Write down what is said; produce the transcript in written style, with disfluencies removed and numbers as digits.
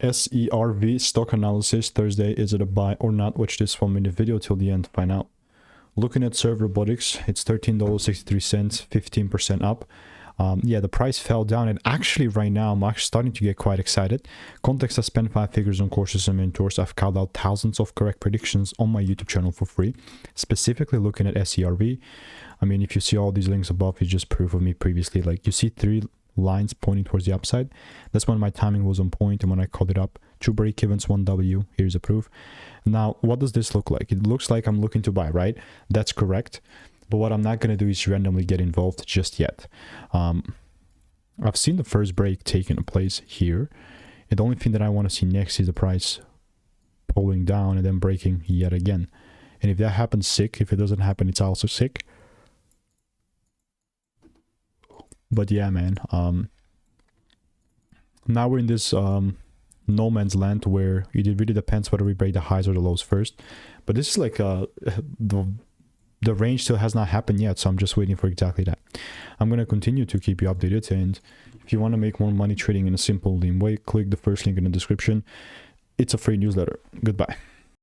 SERV stock analysis Thursday. Is it a buy or not? Watch this 1-minute video till the end to find out. Looking at Serve Robotics, it's $13.63, 15% up. Yeah, the price fell down, and actually right now I'm actually starting to get quite excited. Context, I spent 5 figures on courses and mentors. I've called out thousands of correct predictions on my YouTube channel for free, specifically looking at SERV. I mean, if you see all these links above, it's just proof of me previously. Like, you see 3 lines pointing towards the upside. That's when my timing was on point and when I called it up. 2 break-evens, 1 W. Here's a proof. Now, what does this look like? It looks like I'm looking to buy, right? That's correct. But what I'm not going to do is randomly get involved just yet. I've seen the first break taking place here. And the only thing that I want to see next is the price pulling down and then breaking yet again. And if that happens, sick. If it doesn't happen, it's also sick. But yeah, man. Now we're in this no man's land where it really depends whether we break the highs or the lows first. But this is like the range still has not happened yet, so I'm just waiting for exactly that. I'm going to continue to keep you updated, and if you want to make more money trading in a simple, lean way, click the first link in the description. It's a free newsletter. Goodbye.